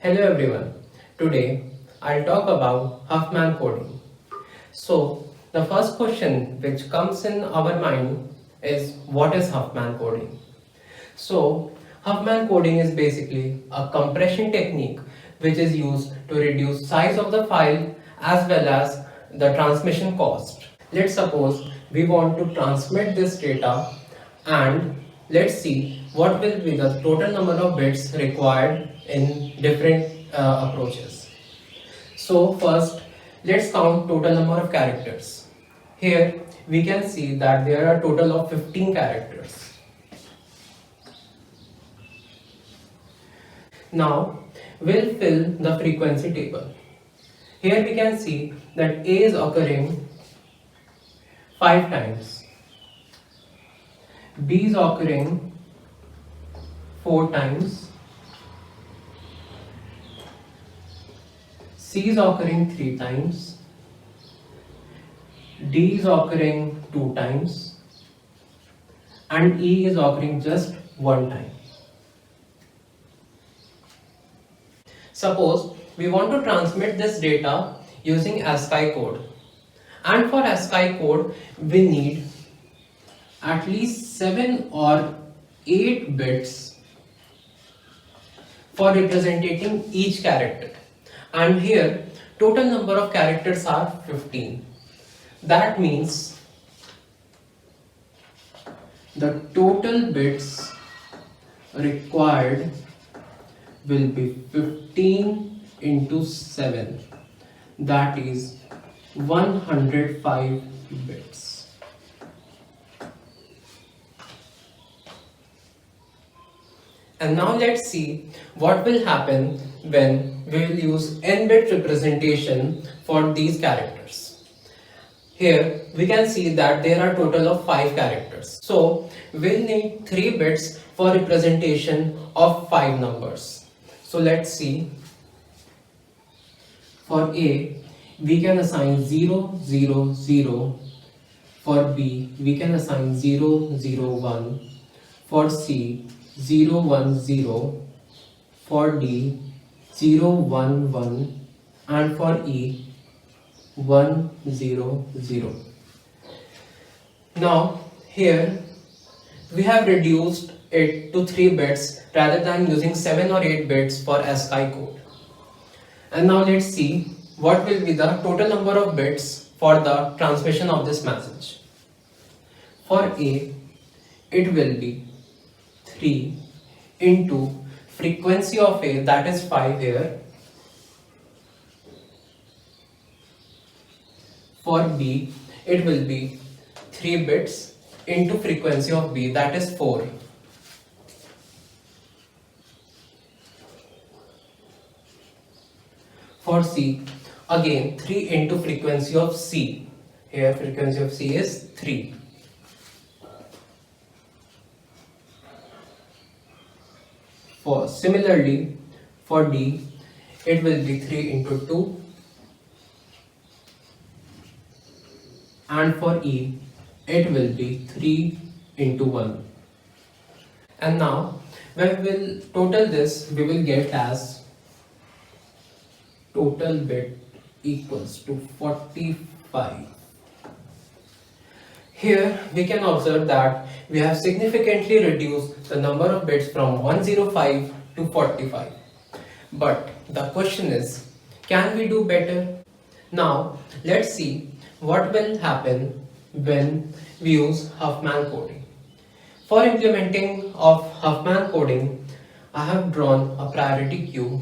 Hello everyone. Today I'll talk about Huffman coding. So the first question which comes in our mind is what is Huffman coding? So Huffman coding is basically a compression technique which is used to reduce size of the file as well as the transmission cost. Let's suppose we want to transmit this data and let's see what will be the total number of bits required in different approaches. So first let's count total number of characters. Here we can see that there are total of 15 characters. Now we'll fill the frequency table. Here we can see that A is occurring 5 times, B is occurring 4 times, C is occurring 3 times, D is occurring 2 times, and E is occurring just 1 time. Suppose we want to transmit this data using ASCII code, and for ASCII code we need at least 7 or 8 bits for representing each character, and here total number of characters are 15. That means the total bits required will be 15 into 7, that is 105 bits. And now let's see what will happen when we will use n-bit representation for these characters. Here we can see that there are total of 5 characters. So we'll need 3 bits for representation of 5 numbers. So let's see. For A we can assign 0, 0, 0. For B we can assign 0, 0, 1. For C 0, 1, 0. For D 0, 1, 1. And for E 1, 0, 0. Now here we have reduced it to 3 bits rather than using 7 or 8 bits for ASCII code. And now let's see what will be the total number of bits for the transmission of this message. For A, it will be 3 into frequency of A, that is 5 here. For B, it will be 3 bits into frequency of B, that is 4. For C, again 3 into frequency of C. Here frequency of C is 3. Similarly, for D, it will be 3 into 2. And for E, it will be 3 into 1. And now, when we will total this, we will get as total bit equals to 45. Here we can observe that we have significantly reduced the number of bits from 105 to 45. But the question is, can we do better? Now let's see what will happen when we use Huffman coding. For implementing of Huffman coding, I have drawn a priority queue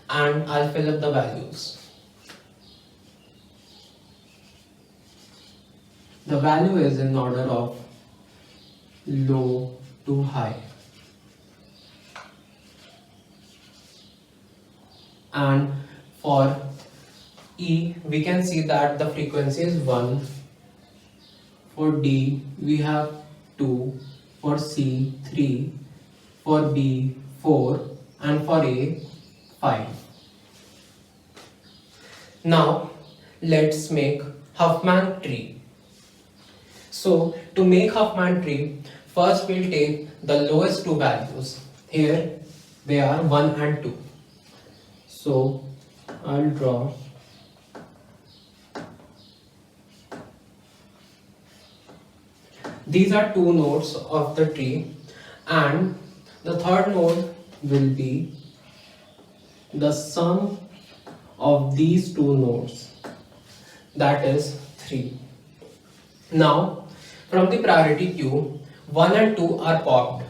and I'll fill up the values. The value is in order of low to high. And for E, we can see that the frequency is 1. For D, we have 2. For C, 3. For B, 4. And for A, 5. Now, let's make Huffman tree. So to make Huffman tree, first we'll take the lowest 2 values. Here they are 1 and 2. So I'll draw these are two nodes of the tree, and the third node will be the sum of these two nodes, that is 3. Now from the priority queue 1 and 2 are popped.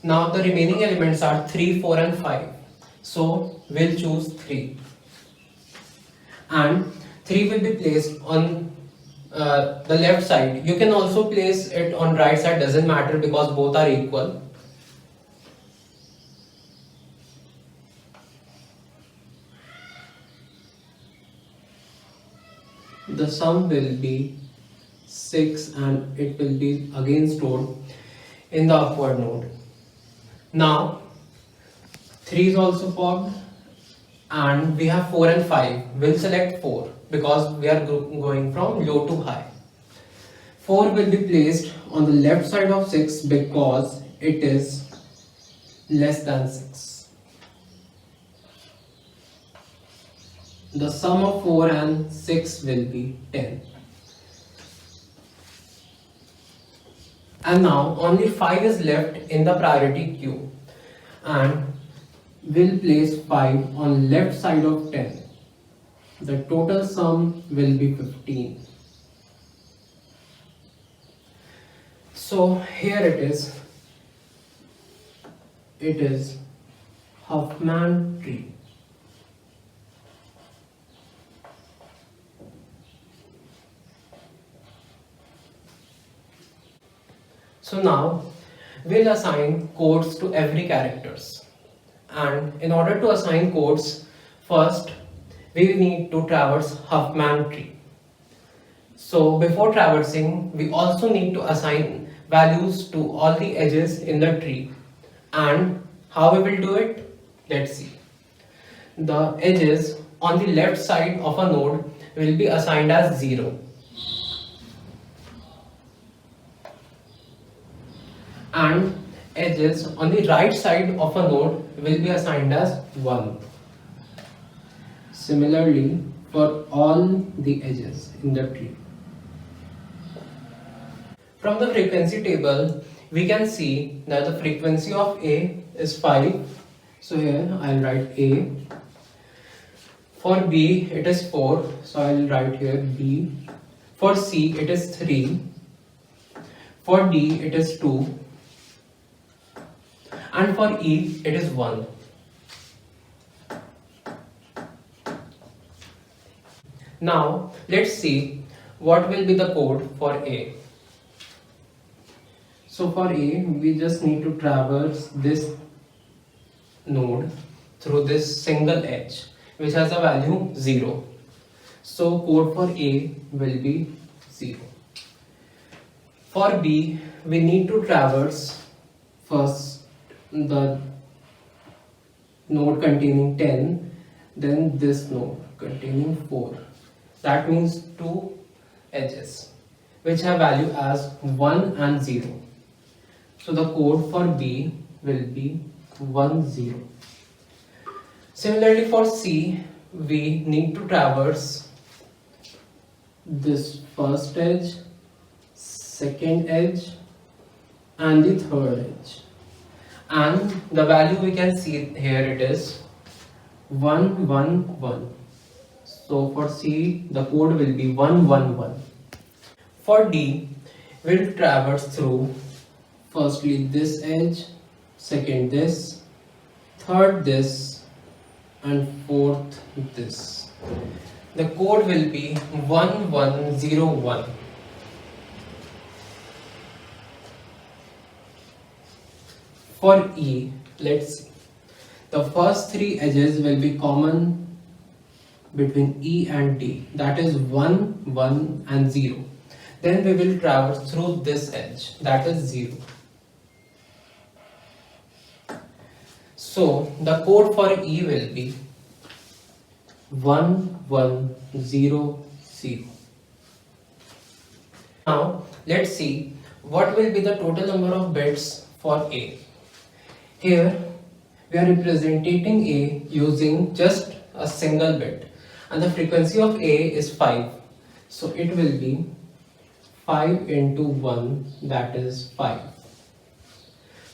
Now the remaining elements are 3, 4 and 5. So we'll choose 3. And 3 will be placed on the left side. You can also place it on right side, doesn't matter because both are equal. The sum will be 6 and it will be again stored in the upward node. Now 3 is also popped and we have 4 and 5. We'll select 4 because we are going from low to high. 4 will be placed on the left side of 6 because it is less than 6. The sum of 4 and 6 will be 10. And now only 5 is left in the priority queue, and we'll place 5 on left side of 10. The total sum will be 15. So here it is. It is Huffman tree. So now we'll assign codes to every characters. And in order to assign codes, first we need to traverse Huffman tree. So before traversing, we also need to assign values to all the edges in the tree. And how we will do it? Let's see. The edges on the left side of a node will be assigned as 0. And edges on the right side of a node will be assigned as 1. Similarly for all the edges in the tree. From the frequency table, we can see that the frequency of A is 5. So here I'll write A. For B it is 4. So I'll write here B. For C it is 3. For D it is 2. And for E it is 1. Now let's see what will be the code for A. So for A, we just need to traverse this node through this single edge which has a value 0. So code for A will be 0. For B, we need to traverse first the node containing 10, then this node containing 4. That means 2 edges which have value as 1 and 0. So the code for B will be 1, 0. Similarly for C, we need to traverse this first edge, second edge and the third edge. And the value we can see here, it is 1, 1, 1. So for C, the code will be 1, 1, 1. For D, we'll traverse through firstly this edge, second this, third this and fourth this. The code will be 1101. For E, let's see. The first 3 edges will be common between E and D, that is 1, 1 and 0. Then we will traverse through this edge, that is 0. So the code for E will be 1100. Now let's see what will be the total number of bits for A. Here we are representing A using just a single bit, and the frequency of A is 5. So it will be 5 into 1, that is 5.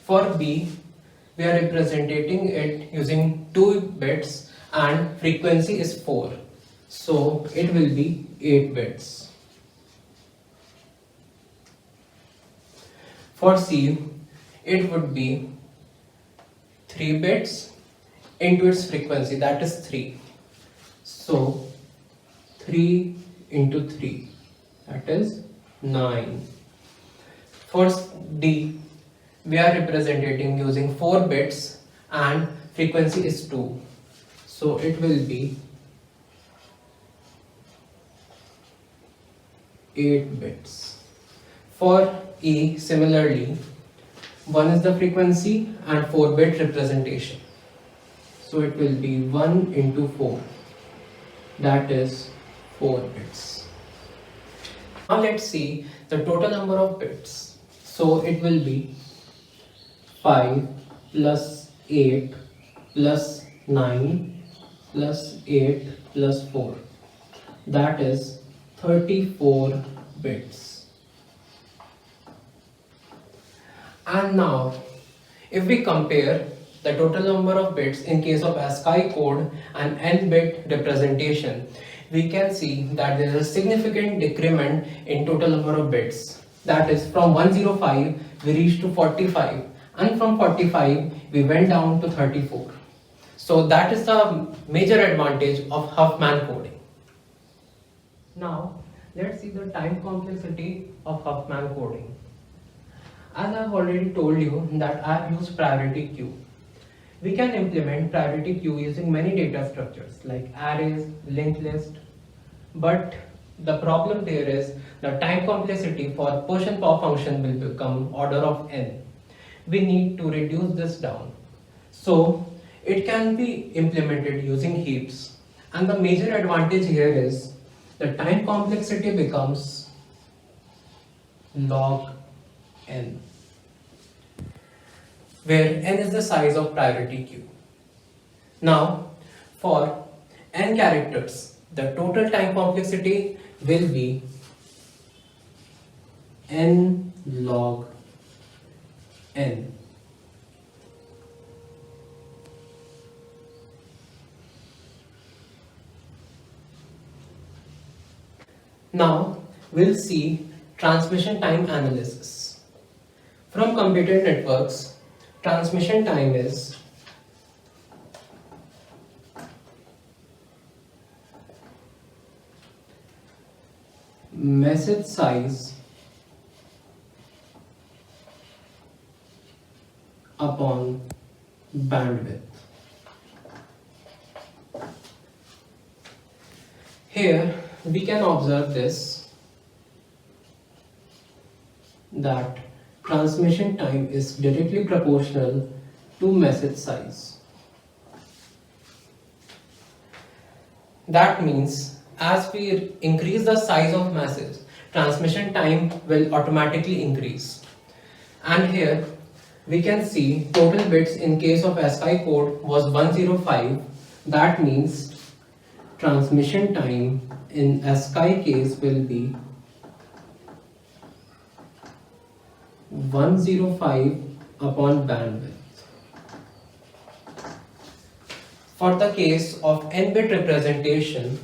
For B, we are representing it using 2 bits and frequency is 4. So it will be 8 bits. For C, it would be 3 bits into its frequency, that is 3. So 3 into 3, that is 9. For D, we are representing using 4 bits and frequency is 2. So it will be 8 bits. For E, similarly, 1 is the frequency and 4-bit representation. So it will be 1 into 4, that is 4 bits. Now let's see the total number of bits. So it will be 5 plus 8 plus 9 plus 8 plus 4, that is 34 bits. And now if we compare the total number of bits in case of ASCII code and n-bit representation, we can see that there is a significant decrement in total number of bits. That is, from 105 we reached to 45, and from 45 we went down to 34. So that is the major advantage of Huffman coding. Now let's see the time complexity of Huffman coding. As I have already told you that I have used priority queue. We can implement priority queue using many data structures like arrays, linked list, but the problem there is the time complexity for push and pop function will become order of n. We need to reduce this down. So it can be implemented using heaps, and the major advantage here is the time complexity becomes log n, where n is the size of priority queue. Now, for n characters, the total time complexity will be n log n. Now, we'll see transmission time analysis. From computer networks, transmission time is message size upon bandwidth. Here we can observe this, that transmission time is directly proportional to message size. That means as we increase the size of message, transmission time will automatically increase. And here we can see total bits in case of ASCII code was 105. That means transmission time in ASCII case will be 105 upon bandwidth. For the case of n-bit representation,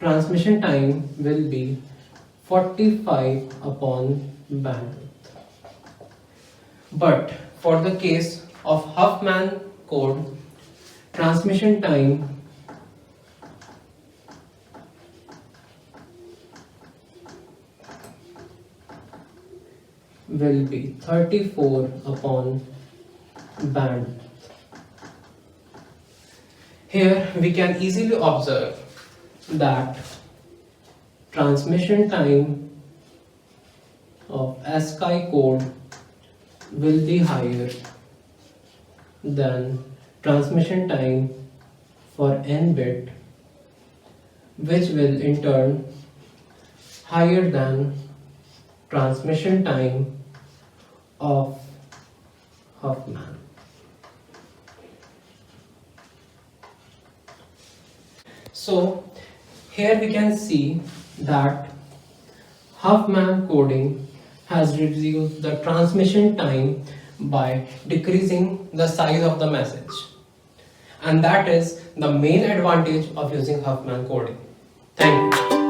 transmission time will be 45 upon bandwidth. But for the case of Huffman code, transmission time will be 34 upon bandwidth. Here we can easily observe that transmission time of ASCII code will be higher than transmission time for n-bit, which will in turn higher than transmission time of Huffman. So here we can see that Huffman coding has reduced the transmission time by decreasing the size of the message. And that is the main advantage of using Huffman coding. Thank you.